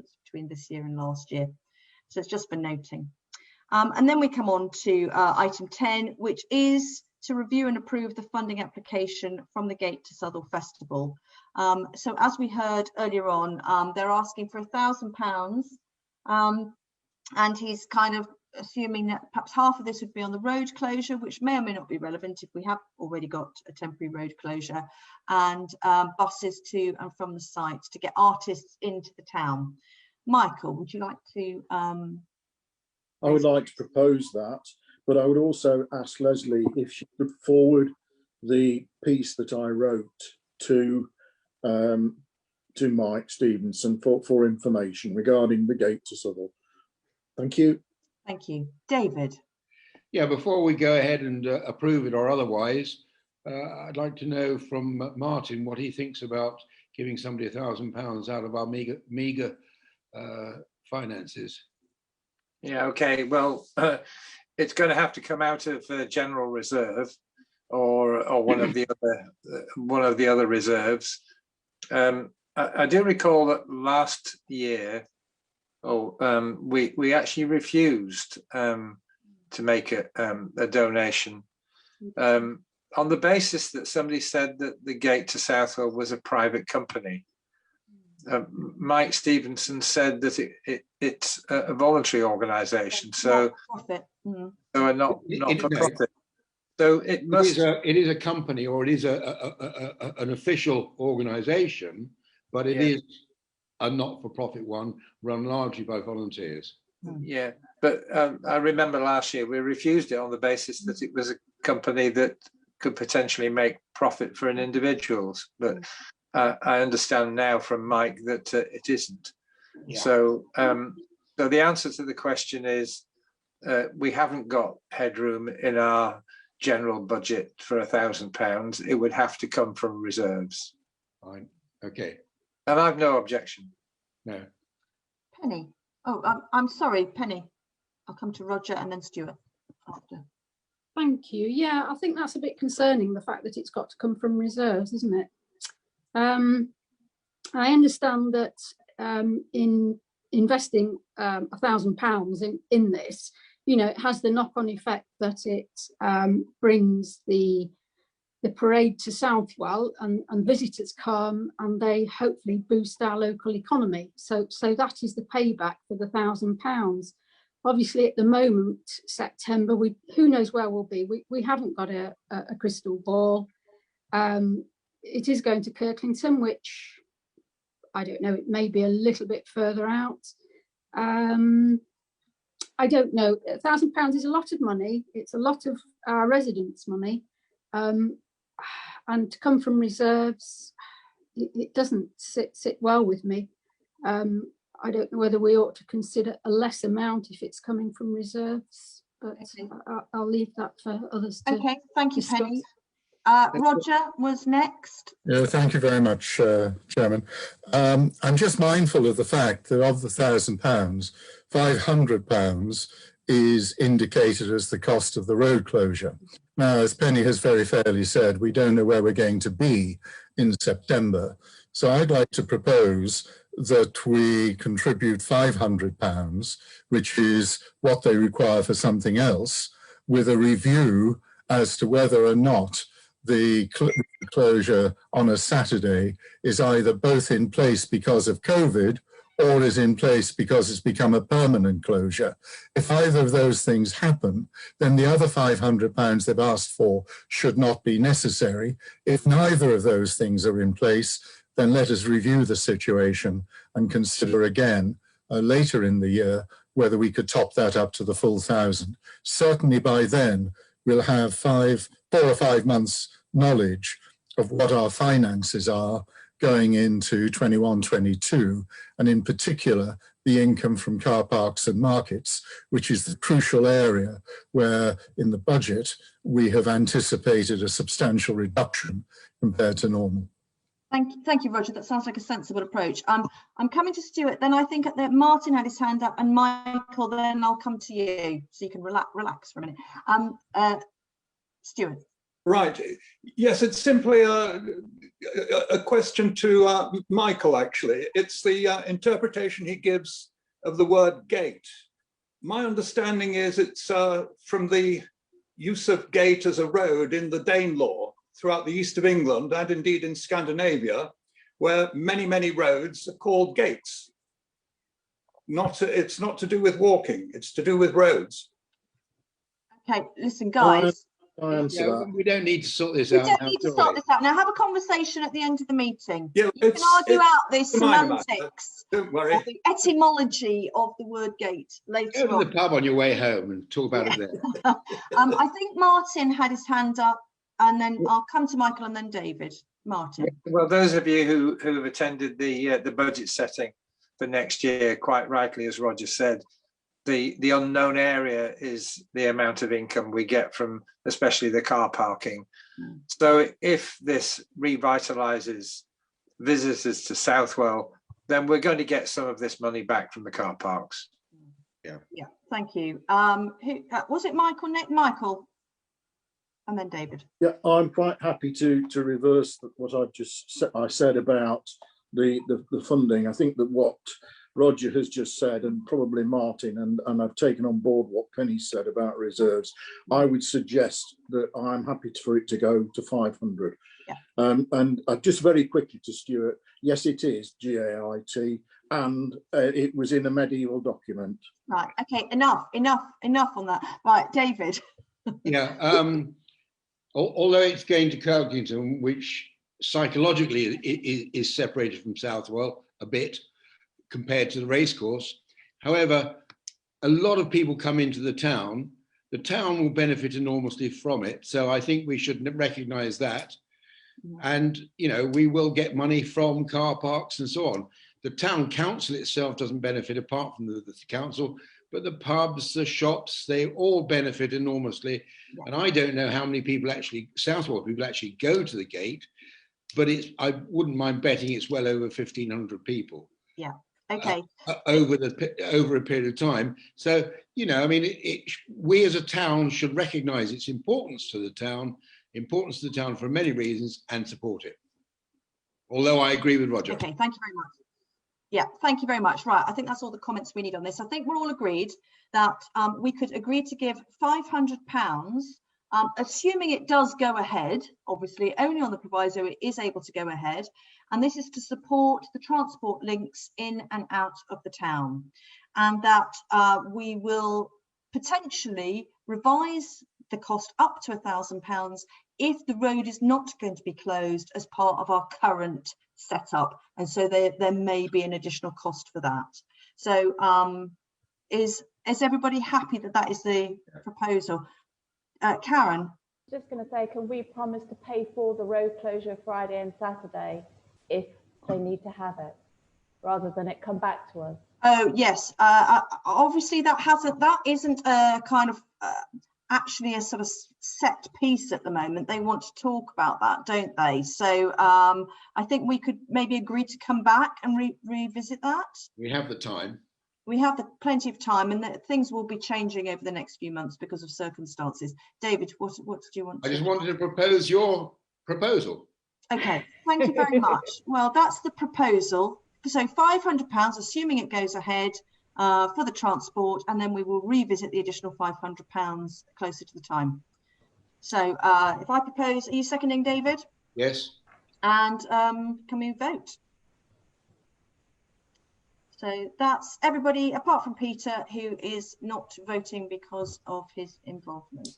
difference between this year and last year. So it's just for noting. And then we come on to item 10, which is to review and approve the funding application from the Gate to Southwell Festival. So as we heard earlier on, they're asking for £1,000, and he's kind of assuming that perhaps half of this would be on the road closure, which may or may not be relevant if we have already got a temporary road closure, and buses to and from the site to get artists into the town. Michael, would you like to? I would like to propose that, but I would also ask Leslie if she could forward the piece that I wrote to Mike Stevenson for information regarding the Gate to Southwell. Thank you. Thank you. David. Yeah, before we go ahead and approve it or otherwise, I'd like to know from Martin what he thinks about giving somebody £1,000 out of our meagre finances. Yeah, okay. Well, it's going to have to come out of general reserve or one of the other reserves. I do recall that last year, we actually refused to make a donation on the basis that somebody said that the Gate to Southwell was a private company. Mike Stevenson said that it's a voluntary organisation, so not for profit. So it must. It is a company, or it is an official organisation, but it is a not-for-profit one run largely by volunteers. Yeah, but I remember last year we refused it on the basis that it was a company that could potentially make profit for an individuals, but I understand now from Mike that it isn't. Yeah. So the answer to the question is we haven't got headroom in our general budget for £1,000. It would have to come from reserves. Fine. Okay. And I've no objection. No. Penny. Oh, I'm sorry, Penny. I'll come to Roger and then Stuart after. Thank you. Yeah, I think that's a bit concerning, the fact that it's got to come from reserves, isn't it? I understand that in investing £1,000 in this, you know, it has the knock-on effect that it brings the parade to Southwell, and visitors come and they hopefully boost our local economy. So that is the payback for the £1,000. Obviously, at the moment, September, who knows where we'll be. We haven't got a crystal ball. It is going to Kirklington, which I don't know, it may be a little bit further out. I don't know. £1,000 is a lot of money. It's a lot of our residents' money. And to come from reserves, it doesn't sit well with me. I don't know whether we ought to consider a less amount if it's coming from reserves, but okay. I'll leave that for others to. Okay, thank you, discuss. Penny. Roger was next. Yeah, thank you very much, Chairman. I'm just mindful of the fact that of the £1,000, £500 is indicated as the cost of the road closure. Now, as Penny has very fairly said, we don't know where we're going to be in September. So I'd like to propose that we contribute £500, which is what they require for something else, with a review as to whether or not the closure on a Saturday is either both in place because of COVID or is in place because it's become a permanent closure. If either of those things happen, then the other £500 they've asked for should not be necessary. If neither of those things are in place, then let us review the situation and consider again later in the year whether we could top that up to the full 1,000. Certainly by then, we'll have 4 or 5 months knowledge of what our finances are going into 21-22, and in particular, the income from car parks and markets, which is the crucial area where in the budget, we have anticipated a substantial reduction compared to normal. Thank you, Roger. That sounds like a sensible approach. I'm coming to Stuart. Then I think that Martin had his hand up, and Michael. Then I'll come to you, so you can relax for a minute. Stuart. Right. Yes, it's simply a question to Michael, actually. It's the interpretation he gives of the word gate. My understanding is it's from the use of gate as a road in the Danelaw throughout the east of England and indeed in Scandinavia, where many, many roads are called gates. It's not to do with walking, it's to do with roads. Okay, listen, guys. I answer that. We don't need to sort this We out. don't now, need to do sort we? this out now. Have a conversation at the end of the meeting. Yeah, you can argue out the semantics Don't worry. or the etymology of the word gate later Go to the on. pub on your way home and talk about it there. I think Martin had his hand up, and then I'll come to Michael and then David. Martin. Well, those of you who have attended the budget setting for next year, quite rightly, as Roger said, the unknown area is the amount of income we get from especially the car parking. So if this revitalizes visitors to Southwell, then we're going to get some of this money back from the car parks. Yeah, thank you. Who was it? Michael? Michael, and then David. Yeah, I'm quite happy to reverse what I've just said about the funding. I think that what Roger has just said, and probably Martin, and I've taken on board what Penny said about reserves. I would suggest that I'm happy for it to go to 500. Yeah. And just very quickly to Stuart, yes, it is GAIT, and it was in a medieval document. Right. Okay. Enough on that. Right, David. Yeah. Although it's going to Kirkington, which psychologically is separated from Southwell a bit compared to the racecourse. However, a lot of people come into the town. The town will benefit enormously from it. So I think we should recognise that. And, you know, we will get money from car parks and so on. The town council itself doesn't benefit apart from the council, but the pubs, the shops, they all benefit enormously. Yeah. And I don't know how many people actually, Southwell people actually go to the gate, but I wouldn't mind betting it's well over 1,500 people. Yeah. Okay. Over a period of time. So, you know, I mean, we as a town should recognise its importance to the town for many reasons and support it. Although I agree with Roger. Okay, thank you very much. Yeah, thank you very much. Right, I think that's all the comments we need on this. I think we're all agreed that we could agree to give £500, assuming it does go ahead, obviously only on the proviso it is able to go ahead. And this is to support the transport links in and out of the town. And that we will potentially revise the cost up to £1,000 if the road is not going to be closed as part of our current setup. And so there may be an additional cost for that. So is everybody happy that that is the proposal? Karen? Just going to say, can we promise to pay for the road closure Friday and Saturday if they need to have it, rather than it come back to us? Oh yes, obviously that isn't a kind of actually a sort of set piece at the moment. They want to talk about that, don't they? So I think we could maybe agree to come back and revisit that. We have the time. We have plenty of time, and things will be changing over the next few months because of circumstances. David, what do you want to? I just wanted to propose your proposal. Okay, thank you very much. Well, that's the proposal. So £500, assuming it goes ahead for the transport, and then we will revisit the additional £500 closer to the time. So if I propose, are you seconding, David? Yes. And can we vote? So that's everybody apart from Peter, who is not voting because of his involvement.